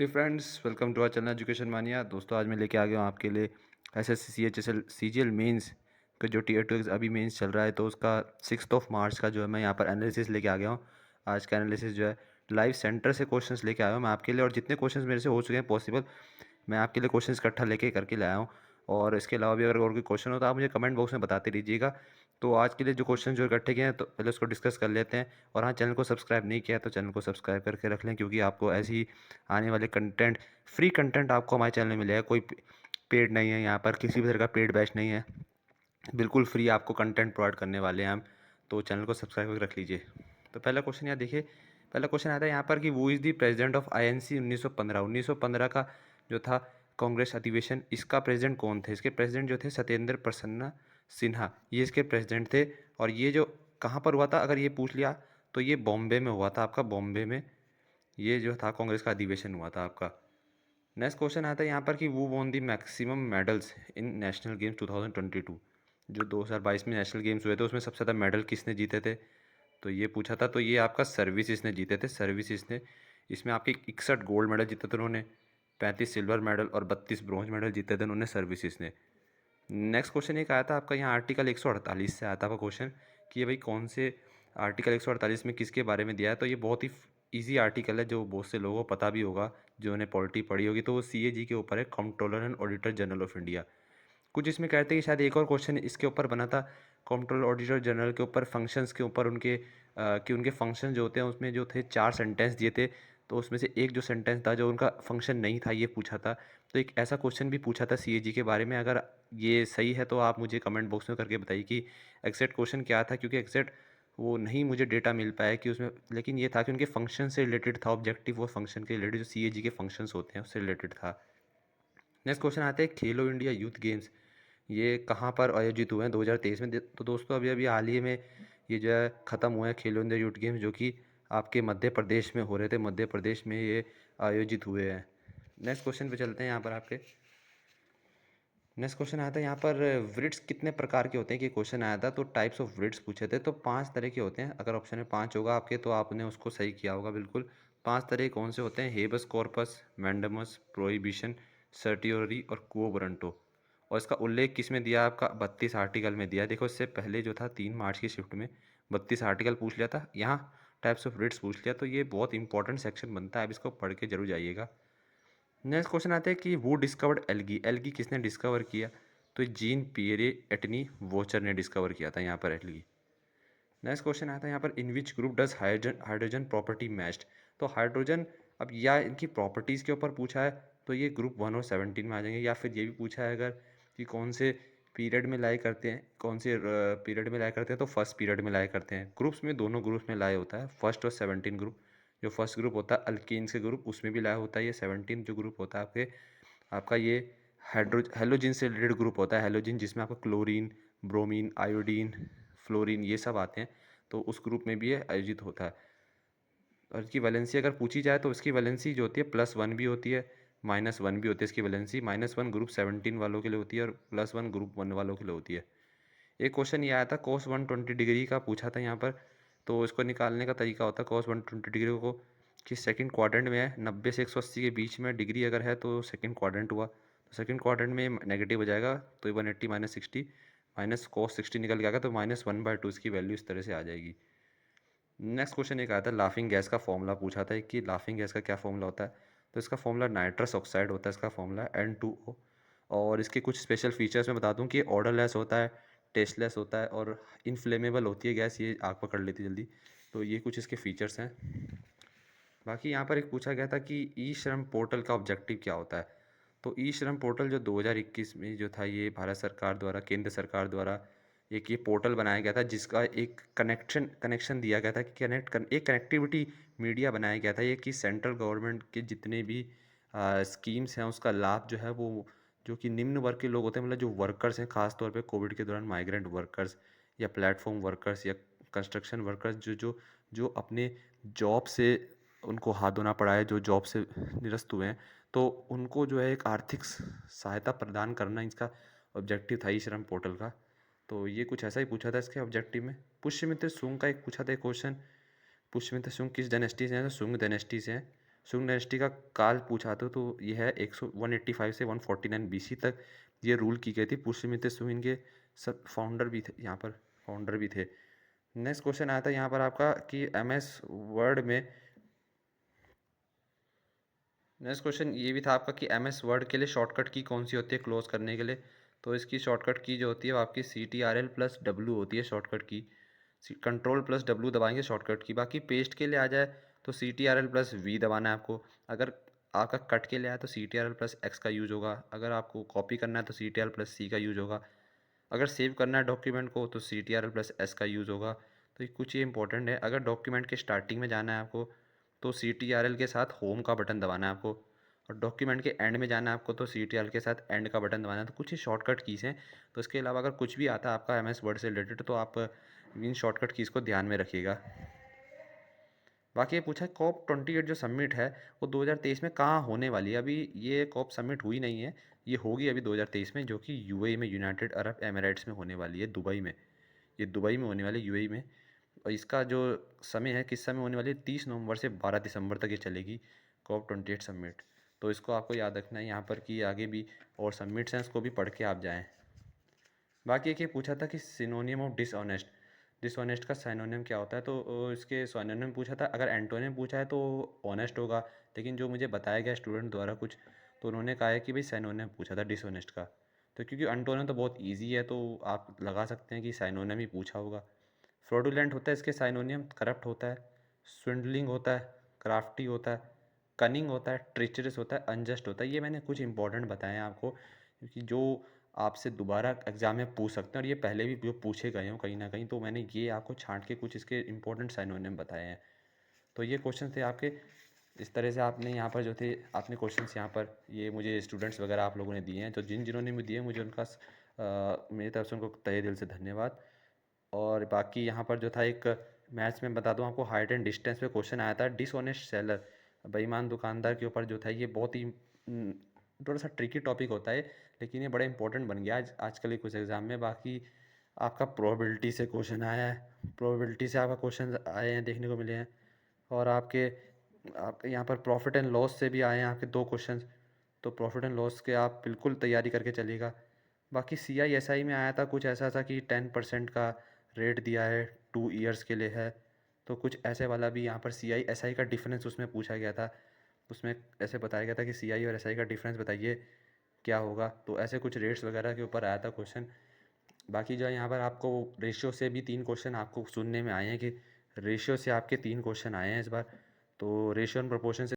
Hey friends, welcome to our channel education mania. दोस्तों, आज मैं लेके आ गया हूँ आपके लिए एसएससी CHSL CGL मेंस का जो टीयर 2 अभी मेंस चल रहा है, तो उसका 6 मार्च का जो है मैं यहाँ पर एनालिसिस लेके आ गया हूँ। आज का एनालिसिस जो है लाइव सेंटर से क्वेश्चंस लेके आया हूँ मैं आपके लिए, और जितने क्वेश्चंस मेरे से हो चुके हैं पॉसिबल, मैं आपके लिए क्वेश्चंस इकट्ठा लेके करके लाया हूँ। और इसके अलावा भी अगर और कोई क्वेश्चन हो तो आप मुझे कमेंट बॉक्स में बताते रहिएगा। तो आज के लिए जो क्वेश्चन जो इकट्ठे किए हैं, तो पहले उसको डिस्कस कर लेते हैं। और हाँ, चैनल को सब्सक्राइब नहीं किया है तो चैनल को सब्सक्राइब करके रख लें, क्योंकि आपको ऐसी आने वाले कंटेंट, फ्री कंटेंट आपको हमारे चैनल में मिलेगा। कोई पेड नहीं है, यहाँ पर किसी भी तरह का पेड बैच नहीं है, बिल्कुल फ्री आपको कंटेंट प्रोवाइड करने वाले हैं हम। तो चैनल को सब्सक्राइब करके रख लीजिए। तो पहला क्वेश्चन यहाँ देखिए, पहला क्वेश्चन आता है यहाँ पर कि वो is the president of INC 1915 का जो था कांग्रेस अधिवेशन, इसका प्रेसिडेंट कौन थे? इसके प्रेसिडेंट जो थे सत्येंद्र प्रसन्न सिन्हा, ये इसके प्रेसिडेंट थे। और ये जो कहाँ पर हुआ था, अगर ये पूछ लिया तो ये बॉम्बे में हुआ था आपका, बॉम्बे में ये जो था कांग्रेस का अधिवेशन हुआ था आपका। नेक्स्ट क्वेश्चन आता है यहाँ पर कि वो won the maximum medals in national games 2022, जो 2022 में नेशनल गेम्स हुए थे उसमें सबसे ज़्यादा मेडल किसने जीते थे? तो ये पूछा था, तो ये आपका सर्विसेज ने जीते थे, सर्विसेज ने। इसमें आपके 61 गोल्ड मेडल जीते थे उन्होंने, 35 सिल्वर मेडल और 32 ब्रॉन्ज मेडल जीते थे उन्होंने, सर्विसेज ने। नेक्स्ट क्वेश्चन एक आया था आपका यहाँ आर्टिकल 148 से आया था आपका क्वेश्चन कि ये भाई कौन से आर्टिकल 148 में किसके बारे में दिया है? तो ये बहुत ही ईजी आर्टिकल है, जो बहुत से लोगों को पता भी होगा, जो उन्हें पॉलिटी पढ़ी होगी। तो वो CAG के ऊपर है, controller and auditor general of India. कुछ इसमें कहते हैं कि शायद एक और क्वेश्चन इसके ऊपर बना था, कंट्रोलर ऑडिटर जनरल के ऊपर, फंक्शंस के ऊपर, उनके कि उनके फंक्शन जो होते हैं उसमें जो थे 4 सेंटेंस दिए थे, तो उसमें से एक जो सेंटेंस था जो उनका फंक्शन नहीं था, ये पूछा था। तो एक ऐसा क्वेश्चन भी पूछा था CAG के बारे में। अगर ये सही है तो आप मुझे कमेंट बॉक्स में करके बताइए कि एग्जैक्ट क्वेश्चन क्या था, क्योंकि एग्जैक्ट वो नहीं मुझे डेटा मिल पाया कि उसमें, लेकिन ये था कि उनके फंक्शन से रिलेटेड था, ऑब्जेक्टिव और फंक्शन के रिलेटेड, जो CAG के फंक्शंस होते हैं उससे रिलेटेड था। नेक्स्ट क्वेश्चन आते हैं खेलो इंडिया यूथ गेम्स, ये कहाँ पर आयोजित हुए हैं 2023 में? तो दोस्तों, अभी अभी हाल ही में ये जो है ख़त्म हुए हैं खेलो इंडिया यूथ गेम्स, जो कि आपके मध्य प्रदेश में हो रहे थे, मध्य प्रदेश में ये आयोजित हुए हैं। नेक्स्ट क्वेश्चन पे चलते हैं यहाँ पर आपके। नेक्स्ट क्वेश्चन आया था यहाँ पर वृट्स कितने प्रकार के होते हैं, कि क्वेश्चन आया था, तो टाइप्स ऑफ वृट्स पूछे थे। तो 5 तरह के होते हैं। अगर ऑप्शन में 5 होगा आपके तो आपने उसको सही किया होगा बिल्कुल। 5 तरह कौन से होते हैं? हेबस कॉर्पस, मैंडमस, प्रोहिबिशन, सर्टियोरी और क्वो ब्रंटो। और इसका उल्लेख किस में दिया? आपका 32 आर्टिकल में दिया है। देखो, इससे पहले जो था 3 मार्च की शिफ्ट में 32 आर्टिकल पूछ लिया था, यहाँ टाइप्स ऑफ वृट्स पूछ लिया। तो ये बहुत इंपॉर्टेंट सेक्शन बनता है, अब इसको पढ़ के जरूर जाइएगा। नेक्स्ट क्वेश्चन आता है कि वो डिस्कवर्ड एल्गी, एल्गी किसने डिस्कवर किया? तो जीन पियरे एटनी वोचर ने डिस्कवर किया था यहाँ पर एल्गी। नेक्स्ट क्वेश्चन आता है यहाँ पर in which group does hydrogen hydrogen property matched. तो हाइड्रोजन, अब या इनकी प्रॉपर्टीज़ के ऊपर पूछा है तो ये ग्रुप 1 और 17 में आ जाएंगे, या फिर ये भी पूछा है अगर कि कौन से पीरियड में लाई करते हैं, कौन से पीरियड में लाई करते हैं, तो फर्स्ट पीरियड में लाई करते हैं। ग्रुप्स में दोनों ग्रुप्स में लाई होता है, फर्स्ट और 17 ग्रुप। जो फर्स्ट ग्रुप होता है अल्कीन्स के ग्रुप, उसमें भी लाई होता है। ये 17 जो ग्रुप होता है आपके, आपका ये हेलोजिन से रिलेटेड ग्रुप होता है, हेलोजिन, जिसमें आपका क्लोरीन, ब्रोमीन, आयोडीन, फ्लोरीन, ये सब आते हैं। तो उस ग्रुप में भी ये आयोजित होता है। और इसकी वैलेंसी अगर पूछी जाए तो इसकी वैलेंसी जो होती है +1 भी होती है, -1 भी होती है। इसकी वैलेंसी -1 ग्रुप 17 वालों के लिए होती है और +1 ग्रुप 1 वालों के लिए होती है। एक क्वेश्चन ये आया था cos 120 डिग्री का पूछा था यहाँ पर। तो इसको निकालने का तरीका होता है cos 120 डिग्री को, कि सेकंड क्वाड्रेंट में है, 90 से 180 के बीच में डिग्री अगर है तो सेकंड क्वाड्रेंट हुआ। तो सेकंड क्वाड्रेंट में नेगेटिव हो जाएगा, तो 180 -60 माइनस cos 60 निकल के आएगा, तो -1/2 इसकी वैल्यू इस तरह से आ जाएगी। नेक्स्ट क्वेश्चन एक आया था लाफिंग गैस का फॉर्मूला पूछा था कि लाफिंग गैस का क्या फॉर्मूला होता है? तो इसका फॉर्मूला नाइट्रस ऑक्साइड होता है, इसका फॉर्मूला N2O। और इसके कुछ स्पेशल फीचर्स मैं बता दूं कि ऑर्डरलेस होता है, टेस्टलेस होता है और इनफ्लेमेबल होती है गैस, ये आग पकड़ लेती है जल्दी। तो ये कुछ इसके फीचर्स हैं। बाकी यहाँ पर एक पूछा गया था कि ई श्रम पोर्टल का ऑब्जेक्टिव क्या होता है? तो ई श्रम पोर्टल जो 2021 में जो था, ये भारत सरकार द्वारा, केंद्र सरकार द्वारा एक ये पोर्टल बनाया गया था, जिसका एक कनेक्शन दिया गया था कि एक कनेक्टिविटी मीडिया बनाया गया था ये, कि सेंट्रल गवर्नमेंट के जितने भी स्कीम्स हैं उसका लाभ जो है वो, जो कि निम्न वर्ग के लोग होते हैं, मतलब जो वर्कर्स हैं, खासतौर पे कोविड के दौरान माइग्रेंट वर्कर्स या प्लेटफॉर्म वर्कर्स या कंस्ट्रक्शन वर्कर्स, जो जो जो अपने जॉब से उनको हाथ धोना पड़ा है, जो जॉब से निरस्त हुए हैं, तो उनको जो है एक आर्थिक सहायता प्रदान करना इसका ऑब्जेक्टिव था ई श्रम पोर्टल का। तो ये कुछ ऐसा ही पूछा था इसके ऑब्जेक्टिव में। पुष्यमित्र शुंग का एक पूछा था क्वेश्चन, पुष्यमित्र शुंग किस डायनेस्टी से हैं? तो शुंग डायनेस्टी से हैं। सुंग डायनेस्टी का काल पूछा तो ये है 185 से 149 बीसी तक ये रूल की गई थी। पुष्यमित्र सुंग इनके सब फाउंडर भी थे, यहाँ पर फाउंडर भी थे। नेक्स्ट क्वेश्चन आया था यहाँ पर आपका कि एमएस वर्ड में, नेक्स्ट क्वेश्चन ये भी था आपका कि एमएस वर्ड के लिए शॉर्टकट की कौन सी होती है क्लोज करने के लिए। तो इसकी शॉर्टकट की जो होती है वो आपकी CTRL+W होती है शॉर्टकट की। Ctrl+W दबाएंगे शॉर्टकट की। बाकी पेस्ट के लिए आ जाए तो CTRL+V दबाना है आपको। अगर आपका कट के लिए आए तो CTRL+X का यूज़ होगा। अगर आपको कॉपी करना है तो CTRL+C का यूज़ होगा। अगर सेव करना है डॉक्यूमेंट को तो CTRL+S का यूज़ होगा। तो ये कुछ ये इंपॉर्टेंट है। अगर डॉक्यूमेंट के स्टार्टिंग में जाना है आपको तो CTRL के साथ होम का बटन दबाना है आपको, और डॉक्यूमेंट के एंड में जाना है आपको तो CTRL के साथ एंड का बटन दबाना है। तो कुछ ही शॉर्टकट कीज़ हैं। तो इसके अलावा अगर कुछ भी आता है आपका MS वर्ड से रिलेटेड तो आप इन शॉर्टकट कीज़ को ध्यान में रखिएगा। बाकी ये पूछा है COP28 जो समिट है वो 2023 में कहाँ होने वाली है। अभी ये COP समिट हुई नहीं है, ये होगी अभी 2023 में, जो कि UAE में, यूनाइटेड अरब एमिरेट्स में होने वाली है, दुबई में। ये दुबई में होने वाली है, UAE में। और इसका जो समय है, किस समय होने वाली है, 30 नवंबर से 12 दिसंबर तक ये चलेगी COP28 समिट। तो इसको आपको याद रखना है यहाँ पर कि आगे भी और समिट्स हैं, उसको भी पढ़ के आप जाएँ। बाकी एक ये पूछा था कि सिनोनियम ऑफ डिसऑनेस्ट, डिसऑनेस्ट का सिनोनियम क्या होता है। तो इसके सिनोनियम पूछा था। अगर एंटोनियम पूछा है तो ऑनेस्ट होगा, लेकिन जो मुझे बताया गया स्टूडेंट द्वारा कुछ, तो उन्होंने कहा है कि भाई सिनोनियम पूछा था डिसऑनेस्ट का। तो क्योंकि एंटोनियम तो बहुत ईजी है तो आप लगा सकते हैं कि सिनोनियम ही पूछा होगा। फ्रॉडुलेंट होता है इसके सिनोनियम, करप्ट होता है, स्विंडलिंग होता है, क्राफ्टी होता है, कनिंग होता है, ट्रिचरस होता है, अनजस्ट होता है। ये मैंने कुछ इंपॉर्टेंट बताए हैं आपको, क्योंकि जो आपसे दोबारा एग्ज़ाम में पूछ सकते हैं और ये पहले भी जो पूछे गए हों कहीं ना कहीं, तो मैंने ये आपको छांट के कुछ इसके इंपॉर्टेंट सिनोनिम बताए हैं। तो ये क्वेश्चन थे आपके। इस तरह से आपने यहाँ पर जो थे आपने क्वेश्चंस यहाँ पर ये मुझे स्टूडेंट्स वगैरह आप लोगों ने दिए हैं, तो जिन्होंने मुझे दिए मुझे उनका मेरी तरफ से उनको तहे दिल से धन्यवाद। और बाकी यहाँ पर जो था एक मैथ्स में बता दूँ आपको, हाइट एंड डिस्टेंस पे क्वेश्चन आया था, डिसऑनेस्ट सेलर, बेईमान दुकानदार के ऊपर जो था। ये बहुत ही थोड़ा सा ट्रिकी टॉपिक होता है, लेकिन ये बड़ा इंपॉर्टेंट बन गया आज आजकल के कुछ एग्ज़ाम में। बाकी आपका प्रोबेबिलिटी से क्वेश्चन आया है, प्रोबेबिलिटी से आपका क्वेश्चन आए हैं, देखने को मिले हैं। और आपके यहाँ पर प्रॉफिट एंड लॉस से भी आए हैं आपके 2 क्वेश्चन। तो प्रॉफिट एंड लॉस के आप बिल्कुल तैयारी करके चलिएगा। बाकी CISI में आया था कुछ ऐसा था कि 10% का रेट दिया है, 2 ईयर्स के लिए है। तो कुछ ऐसे वाला भी यहाँ पर CISI का डिफरेंस उसमें पूछा गया था। उसमें ऐसे बताया गया था कि CI और SI का डिफरेंस बताइए क्या होगा। तो ऐसे कुछ रेट्स वगैरह के ऊपर आया था क्वेश्चन। बाकी जो है यहाँ पर आपको रेशियो से भी 3 क्वेश्चन आपको सुनने में आए हैं कि रेशियो से आपके 3 क्वेश्चन आए हैं इस बार। तो रेशियो एंड प्रोपोर्शन से